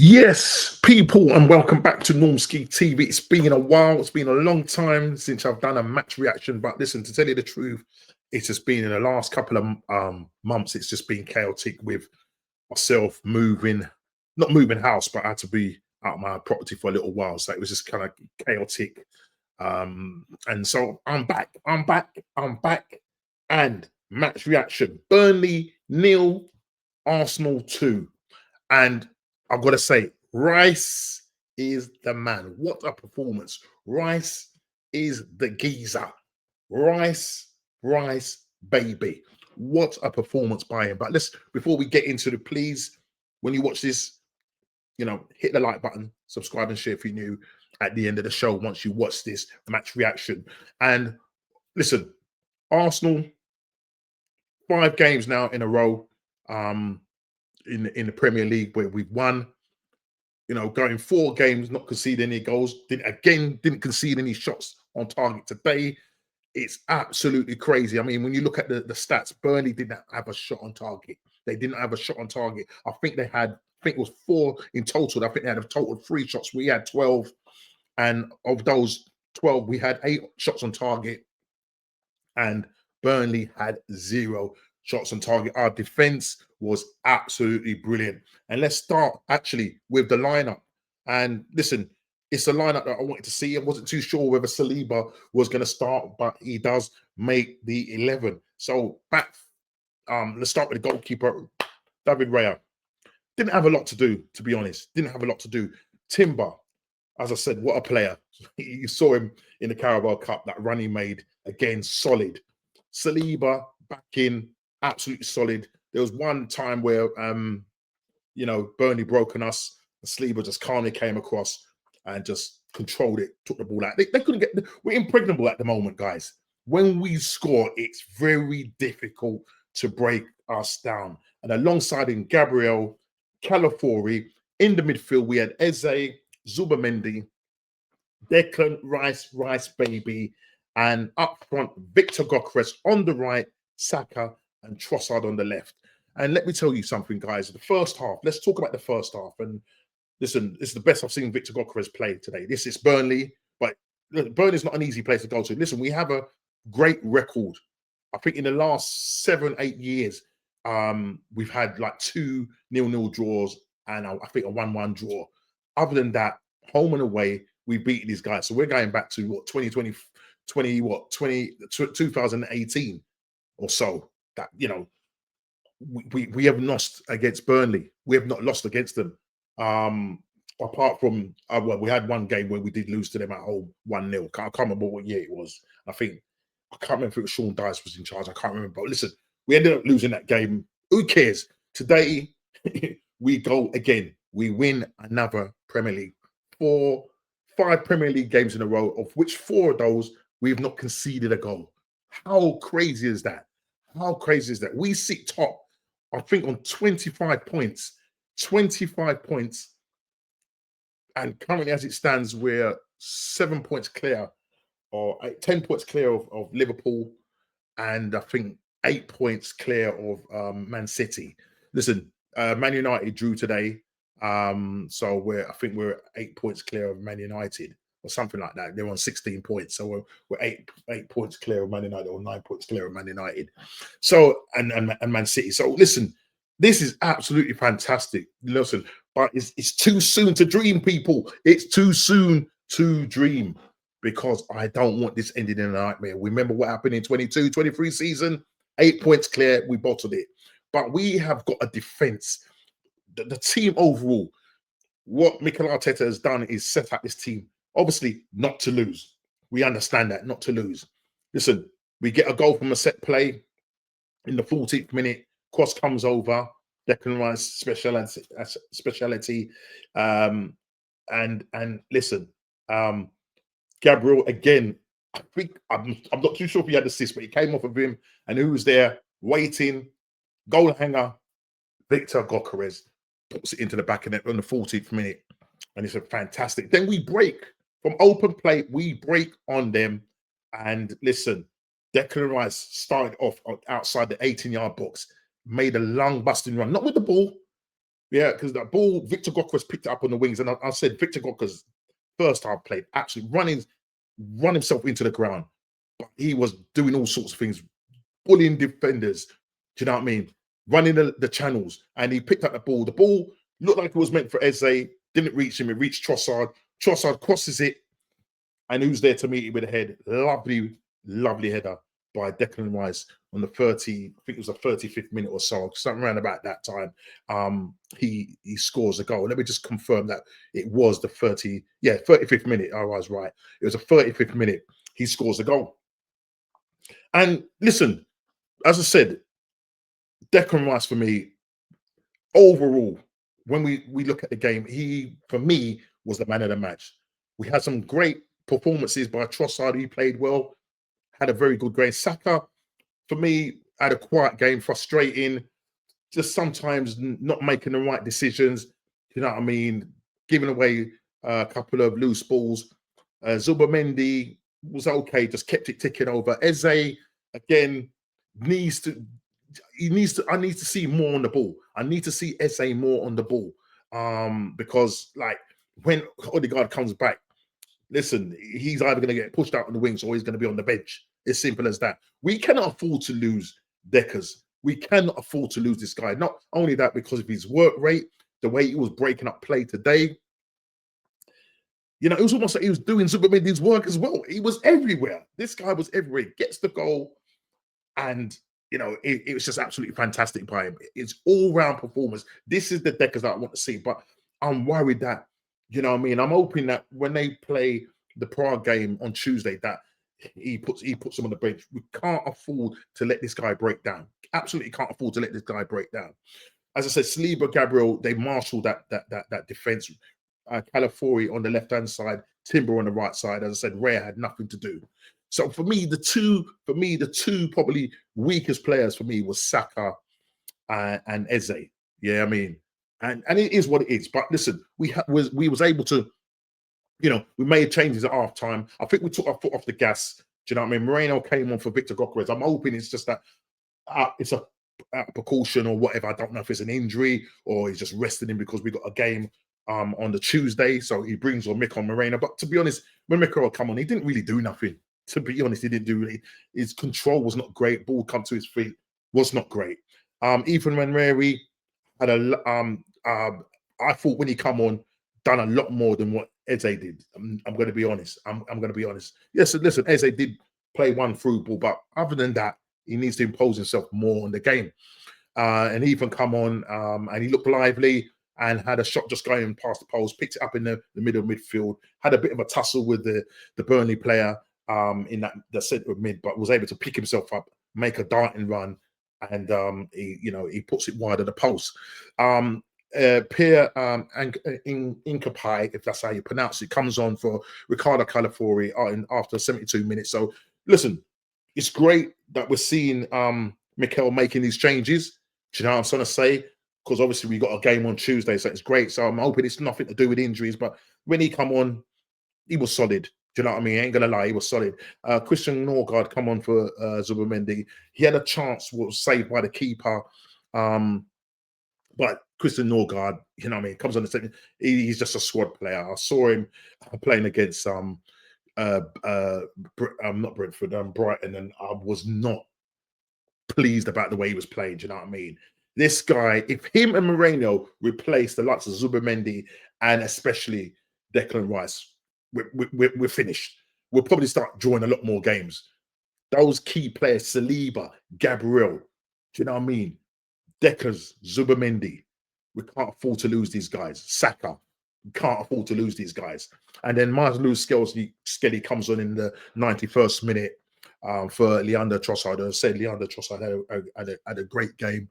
Yes, people, and welcome back to Normski TV. It's been a while, it's been a long time since I've done a match reaction, but listen, to tell you the truth, it's just been in the last couple of months, it's just been chaotic with myself moving, not moving house, but I had to be out of my property for a little while. So it was just kind of chaotic. And so I'm back, and match reaction. Burnley nil, Arsenal 2. And I've got to say, Rice is the man. What a performance. Rice is the geezer. Rice, baby. What a performance by him. But let's, before we get into the, please, when you watch this, hit the like button, subscribe and share if you're new at the end of the show once you watch this match reaction. And listen, Arsenal, 5 games now in a row. In the Premier League where we've won, going 4 games, not conceding any goals. Didn't concede any shots on target today. It's absolutely crazy. I mean, when you look at the stats, Burnley didn't have a shot on target. They didn't have a shot on target. I think it was 4 in total. I think they had a total of 3 shots. We had 12. And of those 12, we had 8 shots on target. And Burnley had 0 shots on target. Our defense was absolutely brilliant. And let's start actually with the lineup. And listen, it's a lineup that I wanted to see. I wasn't too sure whether Saliba was going to start, but he does make the 11. So back, let's start with the goalkeeper, David Raya. Didn't have a lot to do, to be honest. Didn't have a lot to do. Timber, as I said, what a player. You saw him in the Carabao Cup, that run he made, again, solid. Saliba back in, absolutely solid. There was one time where, Burnley broken us. Saliba just calmly came across and just controlled it, took the ball out. They couldn't get, we're impregnable at the moment, guys. When we score, it's very difficult to break us down. And alongside him, Gabriel, Calafiori. In the midfield, we had Eze, Zubamendi, Declan Rice baby, and up front, Victor Gokres on the right, Saka and Trossard on the left. And let me tell you something, guys. The first half, let's talk about the first half. And listen, this is the best I've seen Victor Gokres play today. This is Burnley, but Burnley's not an easy place to go to. Listen, we have a great record. I think in the last 7-8 years, we've had like 2 0-0 draws and I think a 1-1 draw. Other than that, home and away, we beat these guys. So we're going back to what 2018 or so. That we have lost against Burnley. We have not lost against them. Apart from well, we had one game where we did lose to them at home 1-0. I can't remember what year it was. I can't remember if it was Sean Dice was in charge. I can't remember. But listen, we ended up losing that game. Who cares? Today we go again. We win another Premier League. 5 Premier League games in a row, of which 4 of those we have not conceded a goal. How crazy is that? How crazy is that? We sit top, I think, on 25 points. 25 points. And currently, as it stands, we're 7 points clear, or 10 points clear of Liverpool, and I think 8 points clear of Man City. Listen, Man United drew today. So I think we're 8 points clear of Man United or something like that. They're on 16 points. So we're 8 points clear of Man United, or 9 points clear of Man United. So, and Man City. So listen, this is absolutely fantastic. Listen, but it's too soon to dream, people. It's too soon to dream, because I don't want this ending in a nightmare. Remember what happened in 22-23 season? 8 points clear, we bottled it. But we have got a defense. The team overall, what Mikel Arteta has done is set up this team, obviously not to lose. We understand that, not to lose. Listen, we get a goal from a set play in the 14th minute. Cross comes over. Declan Rice speciality. And listen, Gabriel again. I think I'm not too sure if he had assist, but he came off of him, and who was there waiting? Goal hanger, Victor Gokres puts it into the back of net on the 14th minute, and it's a fantastic. Then we break from open play. We break on them, and listen, Declan Rice started off outside the 18-yard box, made a long busting run, not with the ball, Yeah, because that ball, Victor Gokras picked it up on the wings, and I said Victor Gokras first half played absolutely run himself into the ground, but he was doing all sorts of things, bullying defenders. Do you know what I mean? Running the channels, and he picked up the ball. The ball looked like it was meant for Eze, didn't reach him. It reached Trossard. Trossard crosses it, and who's there to meet him with a head? Lovely, lovely header by Declan Rice on the 30, I think it was the 35th minute or so, something around about that time. He scores a goal. Let me just confirm that it was the 35th minute. I was right. It was the 35th minute. He scores a goal. And listen, as I said, Declan Rice for me, overall, when we look at the game, he for me was the man of the match. We had some great performances by Trossard. He played well, had a very good game. Saka, for me, had a quiet game, frustrating, just sometimes not making the right decisions. You know what I mean? Giving away a couple of loose balls. Zubamendi was okay, just kept it ticking over. Eze, again, needs to I need to see more on the ball. I need to see Eze more on the ball. Because like when Odegaard comes back, listen, he's either going to get pushed out on the wings or he's going to be on the bench. It's simple as that. We cannot afford to lose Deckers. We cannot afford to lose this guy. Not only that, because of his work rate, the way he was breaking up play today. You know, it was almost like he was doing Zubamendi's work as well. He was everywhere. This guy was everywhere. He gets the goal, and you know, it was just absolutely fantastic by him. It's all-round performance. This is the Deckers that I want to see, but I'm worried that, you know what I mean? I'm hoping that when they play the Prague game on Tuesday, that he puts him on the bench. We can't afford to let this guy break down. Absolutely can't afford to let this guy break down. As I said, Saliba, Gabriel, they marshaled that defense. Calafiori on the left-hand side, Timber on the right side. As I said, Rare had nothing to do. So for me, the two probably weakest players for me was Saka and Eze. Yeah, I mean, and it is what it is. But listen, we was able to, you know, we made changes at half time. I think we took our foot off the gas. Do you know what I mean? Moreno came on for Victor Gokras. I'm hoping it's just that it's a precaution or whatever. I don't know if it's an injury or he's just resting him because we got a game on the Tuesday. So he brings on Mikel Moreno. But to be honest, when Mikel come on, he didn't really do nothing. To be honest, he didn't do really. His control was not great. Ball come to his feet was not great. Even when Rary had I thought when he come on, done a lot more than what Eze did. I'm going to be honest. I'm going to be honest. Yes, listen, Eze did play one through ball, but other than that, he needs to impose himself more on the game. And he even come on and he looked lively and had a shot just going past the post, picked it up in the middle of midfield, had a bit of a tussle with the Burnley player in the centre of mid, but was able to pick himself up, make a darting run, and he puts it wide of the post. Pierre Incapai, if that's how you pronounce it, comes on for Ricardo Calafiori after 72 minutes. So listen, it's great that we're seeing Mikel making these changes. Do you know what I'm trying to say? Because obviously we got a game on Tuesday, so it's great. So I'm hoping it's nothing to do with injuries. But when he come on, he was solid. Do you know what I mean? I ain't gonna lie, he was solid. Christian Norgard come on for Zubamendi. He had a chance, was saved by the keeper. But Christian Norgard, you know what I mean, comes on the second. He's just a squad player. I saw him playing against not Brentford, Brighton, and I was not pleased about the way he was playing. Do you know what I mean? This guy, if him and Moreno replace the likes of Zubamendi and especially Declan Rice, we're finished. We'll probably start drawing a lot more games. Those key players, Saliba, Gabriel, do you know what I mean? Deckers, Zubamendi. We can't afford to lose these guys. Saka, we can't afford to lose these guys. And then Marcelo Skelly comes on in the 91st minute for Leandro Trossard. I said Leandro Trossard had a great game.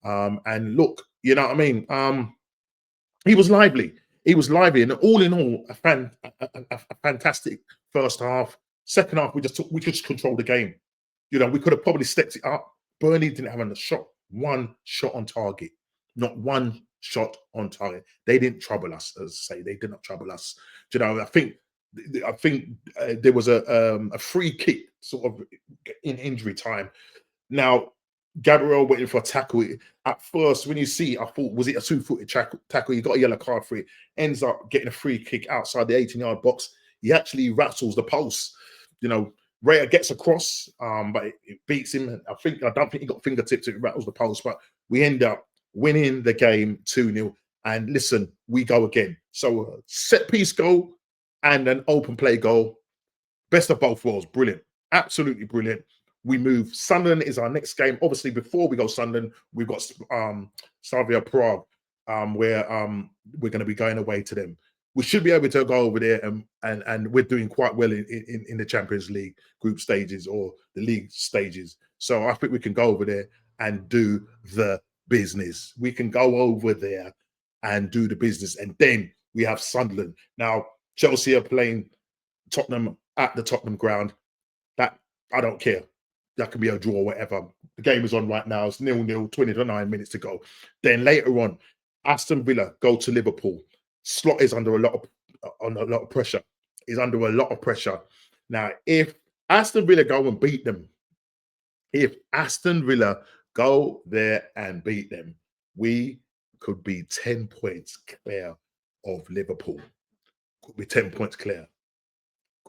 And look, you know what I mean? He was lively. He was lively. And all in all, a fantastic first half. Second half, we just controlled the game. You know, we could have probably stepped it up. Burnley didn't have one shot on target. Not one shot on target. They didn't trouble us, as I say. They did not trouble us. You know, I think there was a free kick sort of in injury time. Now, Gabriel waiting for a tackle. At first, when you see it, I thought, was it a two-footed tackle? He got a yellow card for it. Ends up getting a free kick outside the 18-yard box. He actually rattles the post. You know, Raya gets across, but it beats him. I don't think he got fingertips. It rattles the post, but we end up winning the game 2-0. And listen, we go again. So set piece goal and an open play goal. Best of both worlds. Brilliant. Absolutely brilliant. We move. Sunderland is our next game. Obviously, before we go Sunderland, we've got Slavia Prague, where we're going to be going away to them. We should be able to go over there, and we're doing quite well in the Champions League group stages or the league stages. So I think we can go over there and do the business. We can go over there and do the business. And then we have Sunderland. Now, Chelsea are playing Tottenham at the Tottenham ground. That, I don't care. That can be a draw or whatever. The game is on right now. It's 0-0, 29 minutes to go. Then later on, Aston Villa go to Liverpool. Slot is under a lot of pressure. He's under a lot of pressure. Now, if Aston Villa go and beat them, if Aston Villa go there and beat them, we could be 10 points clear of Liverpool. Could be 10 points clear.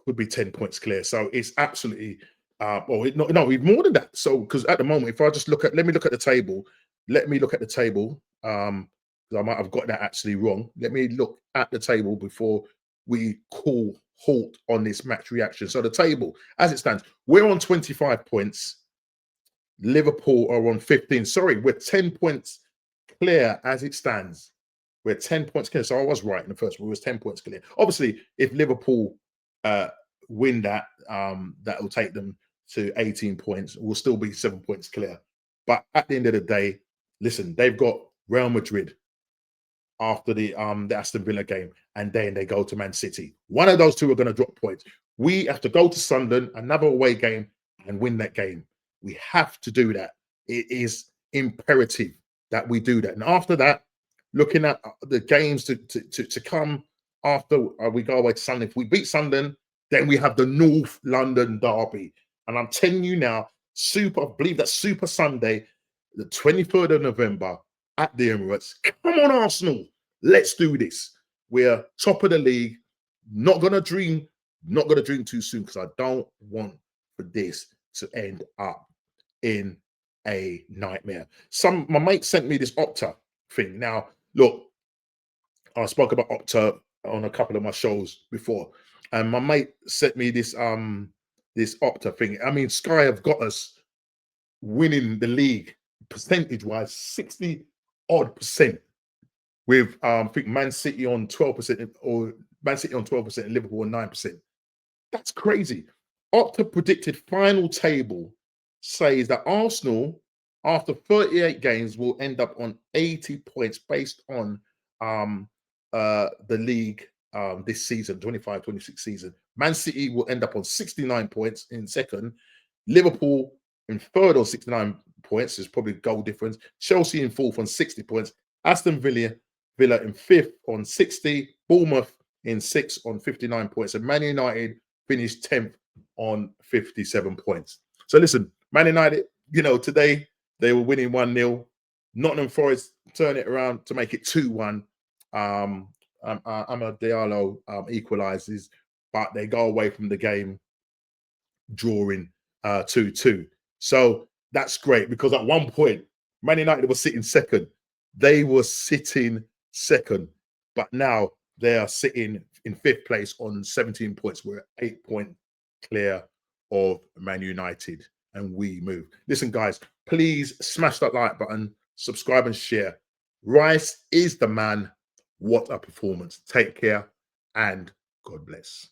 Could be 10 points clear. So it's absolutely, no, even more than that. So, because at the moment, if I just let me look at the table. Let me look at the table. Because I might have got that actually wrong. Let me look at the table before we call halt on this match reaction. So the table, as it stands, we're on 25 points. Liverpool are on 15. Sorry, we're 10 points clear as it stands. We're 10 points clear. So I was right in the first one. We was 10 points clear. Obviously, if Liverpool win that, that will take them to 18 points. We'll still be 7 points clear. But at the end of the day, listen, they've got Real Madrid after the Aston Villa game, and then they go to Man City. One of those two are going to drop points. We have to go to Sunderland, another away game, and win that game. We have to do that. It is imperative that we do that. And after that, looking at the games to come after we go away to Sunderland, if we beat Sunderland, then we have the North London derby. And I'm telling you now, I believe that's Super Sunday, the 23rd of November at the Emirates. Come on, Arsenal. Let's do this. We're top of the league. Not going to dream too soon, because I don't want for this to end up in a nightmare. My mate sent me this Opta thing. Now, look, I spoke about Opta on a couple of my shows before, and my mate sent me this this Opta thing. I mean, Sky have got us winning the league percentage-wise 60-odd%, with I think Man City on 12%, or Man City on 12%, and Liverpool on 9%. That's crazy. Opta predicted final table says that Arsenal, after 38 games, will end up on 80 points based on the league this season, 25-26 season. Man City will end up on 69 points in second. Liverpool in third on 69 points. There's probably goal difference. Chelsea in fourth on 60 points. Aston Villa in fifth on 60. Bournemouth in sixth on 59 points. And Man United finished 10th on 57 points. So listen, Man United, today they were winning 1-0. Nottingham Forest turn it around to make it 2-1. Amad Diallo equalises, but they go away from the game drawing 2-2. So that's great, because at one point, Man United was sitting second. They were sitting second, but now they are sitting in fifth place on 17 points. We're 8 points clear of Man United, and we move. Listen, guys, please smash that like button, subscribe and share. Rice is the man. What a performance. Take care and God bless.